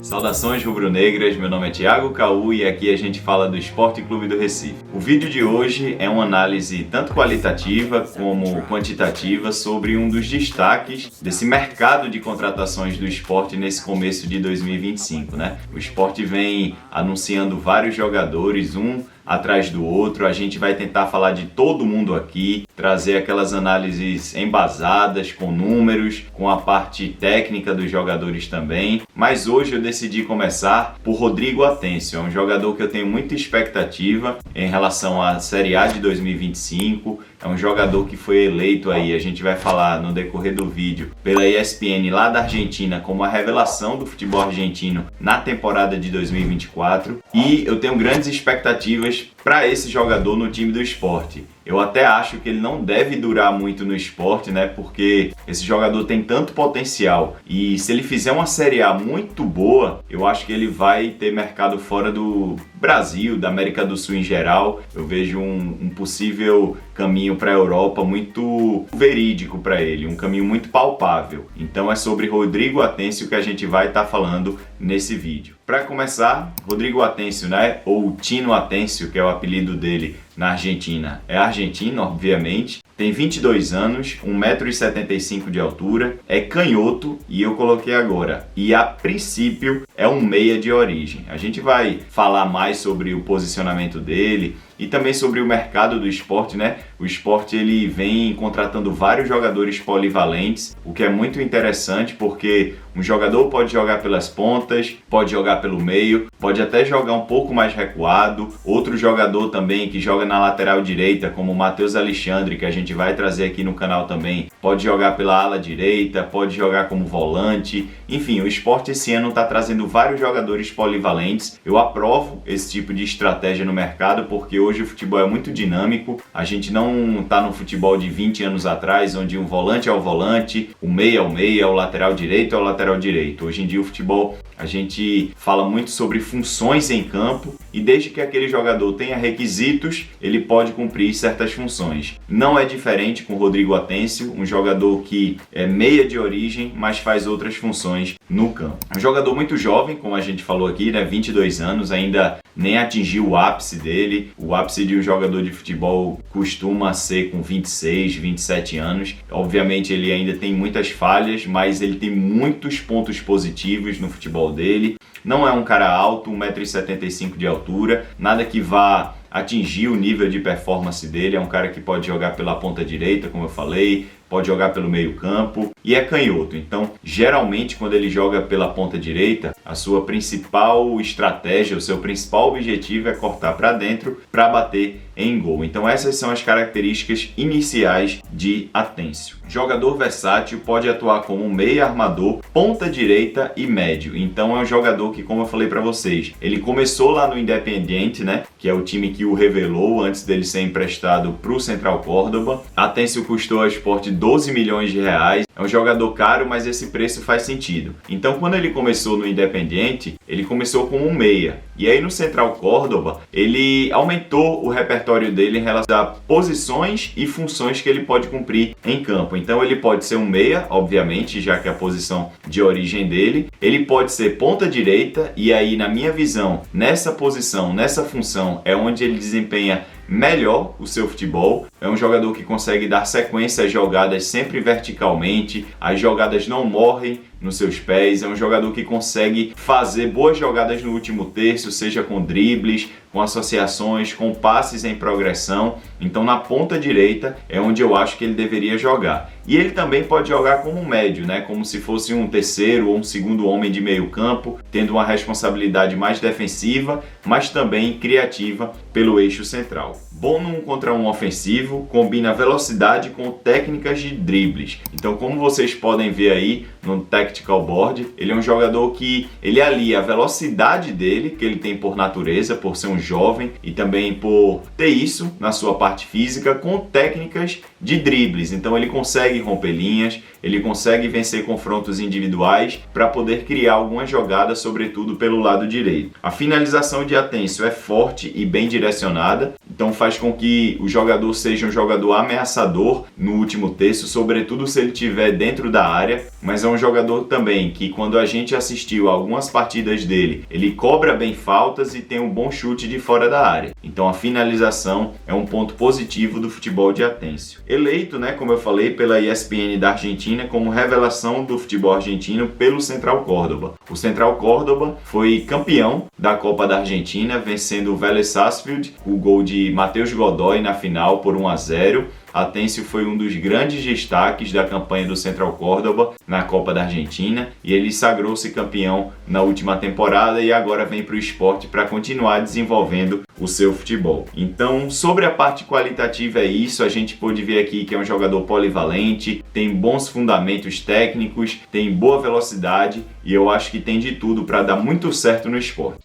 Saudações rubro-negras, meu nome é Thiago Caú e aqui a gente fala do Esporte Clube do Recife. O vídeo de hoje é uma análise tanto qualitativa como quantitativa sobre um dos destaques desse mercado de contratações do esporte nesse começo de 2025, né? O esporte vem anunciando vários jogadores, um atrás do outro. A gente vai tentar falar de todo mundo aqui, trazer aquelas análises embasadas, com números, com a parte técnica dos jogadores também. Mas hoje eu decidi começar por Rodrigo Atencio, é um jogador que eu tenho muita expectativa em relação à Série A de 2025. É um jogador que foi eleito aí, a gente vai falar no decorrer do vídeo, pela ESPN lá da Argentina como a revelação do futebol argentino na temporada de 2024. E eu tenho grandes expectativas para esse jogador no time do esporte. Eu até acho que ele não deve durar muito no esporte, né? Porque esse jogador tem tanto potencial e se ele fizer uma Série A muito boa, eu acho que ele vai ter mercado fora do Brasil, da América do Sul em geral. Eu vejo um possível caminho para a Europa muito verídico para ele, um caminho muito palpável. Então é sobre Rodrigo Atencio que a gente vai estar falando nesse vídeo. Para começar, Rodrigo Atencio, né? Ou Tino Atencio, que é o apelido dele na Argentina. É argentino, obviamente. Tem 22 anos, 1,75 m de altura, é canhoto e eu coloquei agora. E a princípio é um meia de origem. A gente vai falar mais sobre o posicionamento dele e também sobre o mercado do esporte, né? O esporte ele vem contratando vários jogadores polivalentes, o que é muito interessante porque um jogador pode jogar pelas pontas, pode jogar pelo meio, pode até jogar um pouco mais recuado. Outro jogador também que joga na lateral direita, como o Matheus Alexandre, que a gente vai trazer aqui no canal também, pode jogar pela ala direita, pode jogar como volante. Enfim, o esporte esse ano está trazendo vários jogadores polivalentes. Eu aprovo esse tipo de estratégia no mercado porque hoje o futebol é muito dinâmico. A gente não está no futebol de 20 anos atrás, onde um volante é o volante, o meia é o meia, o lateral direito é o lateral direito. Hoje em dia o futebol, a gente fala muito sobre funções em campo e desde que aquele jogador tenha requisitos, ele pode cumprir certas funções. Não é diferente com o Rodrigo Atencio, um jogador que é meia de origem, mas faz outras funções no campo. Um jogador muito jovem, como a gente falou aqui, né? 22 anos, ainda nem atingiu o ápice dele. O ápice de um jogador de futebol costuma ser com 26, 27 anos. Obviamente ele ainda tem muitas falhas, mas ele tem muitos pontos positivos no futebol dele. Não é um cara alto, 1,75 m de altura, nada que vá atingir o nível de performance dele. É um cara que pode jogar pela ponta direita, como eu falei, pode jogar pelo meio campo e é canhoto. Então, geralmente, quando ele joga pela ponta direita, a sua principal estratégia, o seu principal objetivo é cortar para dentro para bater em gol. Então, essas são as características iniciais de Atencio. Jogador versátil, pode atuar como meia armador, ponta direita e médio. Então, é um jogador que, como eu falei para vocês, ele começou lá no Independiente, né? Que é o time que o revelou antes dele ser emprestado para o Central Córdoba. Atencio custou ao Sport 12 milhões de reais. É um jogador caro, mas esse preço faz sentido. Então, quando ele começou no Independiente, ele começou como um meia. E aí no Central Córdoba, ele aumentou o repertório dele em relação a posições e funções que ele pode cumprir em campo. Então ele pode ser um meia, obviamente, já que é a posição de origem dele. Ele pode ser ponta direita e aí, na minha visão, nessa posição, nessa função, é onde ele desempenha melhor o seu futebol. É um jogador que consegue dar sequência às jogadas sempre verticalmente, as jogadas não morrem nos seus pés. É um jogador que consegue fazer boas jogadas no último terço, seja com dribles, com associações, com passes em progressão. Então na ponta direita é onde eu acho que ele deveria jogar. E ele também pode jogar como um médio, né? Como se fosse um terceiro ou um segundo homem de meio campo, tendo uma responsabilidade mais defensiva, mas também criativa pelo eixo central. Bom num contra um ofensivo, combina velocidade com técnicas de dribles. Então, como vocês podem ver aí no Tactical Board, ele é um jogador que ele alia a velocidade dele, que ele tem por natureza, por ser um jovem e também por ter isso na sua parte física, com técnicas de dribles. Então ele consegue romper linhas, ele consegue vencer confrontos individuais para poder criar algumas jogadas, sobretudo pelo lado direito. A finalização de Atencio é forte e bem direcionada, então faz faz com que o jogador seja um jogador ameaçador no último terço, sobretudo se ele estiver dentro da área, mas é um jogador também que, quando a gente assistiu a algumas partidas dele, ele cobra bem faltas e tem um bom chute de fora da área. Então a finalização é um ponto positivo do futebol de Atencio. Eleito, como eu falei, pela ESPN da Argentina como revelação do futebol argentino pelo Central Córdoba. O Central Córdoba foi campeão da Copa da Argentina, vencendo o Vélez Sarsfield, o gol de Matheus Godoy na final por 1-0. Atencio foi um dos grandes destaques da campanha do Central Córdoba na Copa da Argentina e ele sagrou-se campeão na última temporada e agora vem para o Sport para continuar desenvolvendo o seu futebol. Então, sobre a parte qualitativa é isso, a gente pôde ver aqui que é um jogador polivalente, tem bons fundamentos técnicos, tem boa velocidade e eu acho que tem de tudo para dar muito certo no Sport.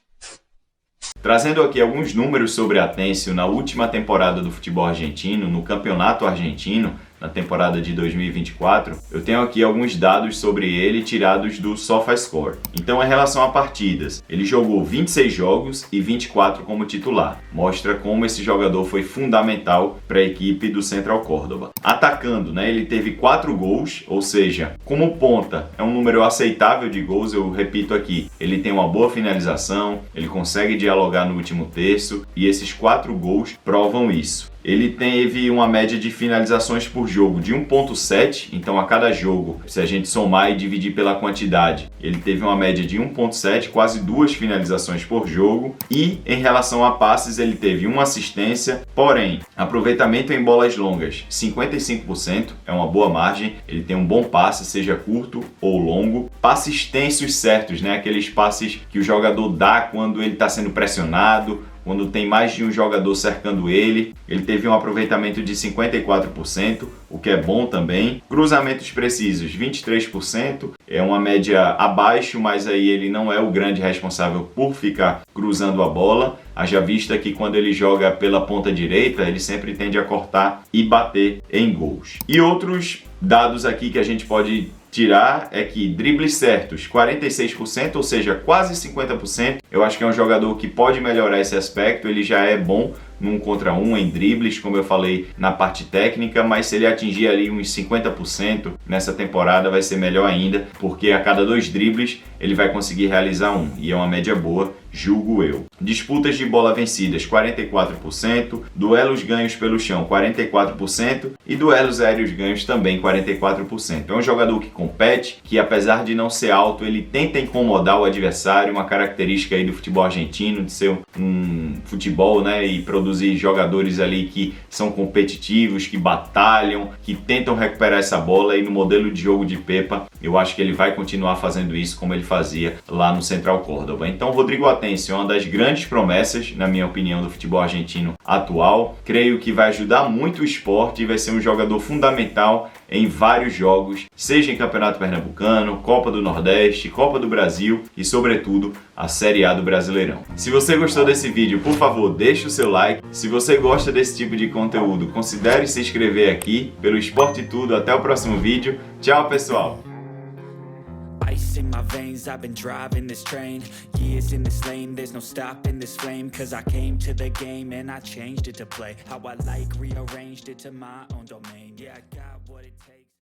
Trazendo aqui alguns números sobre Atencio na última temporada do futebol argentino, no Campeonato Argentino, na temporada de 2024, eu tenho aqui alguns dados sobre ele tirados do SofaScore. Então, em relação a partidas, ele jogou 26 jogos e 24 como titular. Mostra como esse jogador foi fundamental para a equipe do Central Córdoba. Atacando, ele teve 4 gols, ou seja, como ponta, é um número aceitável de gols, eu repito aqui, ele tem uma boa finalização, ele consegue dialogar no último terço e esses 4 gols provam isso. Ele teve uma média de finalizações por jogo de 1.7, então a cada jogo, se a gente somar e dividir pela quantidade, ele teve uma média de 1.7, quase 2 finalizações por jogo. E em relação a passes, ele teve uma assistência, porém, aproveitamento em bolas longas, 55%, é uma boa margem, ele tem um bom passe, seja curto ou longo. Passes tensos certos, aqueles passes que o jogador dá quando ele está sendo pressionado, quando tem mais de um jogador cercando ele. Ele teve um aproveitamento de 54%, o que é bom também. Cruzamentos precisos, 23%, é uma média abaixo, mas aí ele não é o grande responsável por ficar cruzando a bola. Haja vista que quando ele joga pela ponta direita, ele sempre tende a cortar e bater em gols. E outros dados aqui que a gente pode tirar é que dribles certos, 46%, ou seja, quase 50%. Eu acho que é um jogador que pode melhorar esse aspecto, ele já é bom num contra um em dribles, como eu falei na parte técnica, mas se ele atingir ali uns 50% nessa temporada vai ser melhor ainda, porque a cada 2 dribles ele vai conseguir realizar um, e é uma média boa, julgo eu. Disputas de bola vencidas, 44%, duelos ganhos pelo chão, 44%, e duelos aéreos ganhos também, 44%. É um jogador que compete, que apesar de não ser alto, ele tenta incomodar o adversário, uma característica aí do futebol argentino, de ser um futebol, e produzir jogadores ali que são competitivos, que batalham, que tentam recuperar essa bola, e no modelo de jogo de Pepa, eu acho que ele vai continuar fazendo isso como ele fazia lá no Central Córdoba. Então, Rodrigo Atencio é uma das grandes promessas, na minha opinião, do futebol argentino atual. Creio que vai ajudar muito o Sport e vai ser um jogador fundamental em vários jogos, seja em Campeonato Pernambucano, Copa do Nordeste, Copa do Brasil e, sobretudo, a Série A do Brasileirão. Se você gostou desse vídeo, por favor, deixe o seu like. Se você gosta desse tipo de conteúdo, considere se inscrever aqui pelo Esporte Tudo. Até o próximo vídeo. Tchau, pessoal! Ice in my veins, I've been driving this train. Years in this lane, there's no stopping this flame. Cause I came to the game and I changed it to play how I like, rearranged it to my own domain. Yeah, I got what it takes.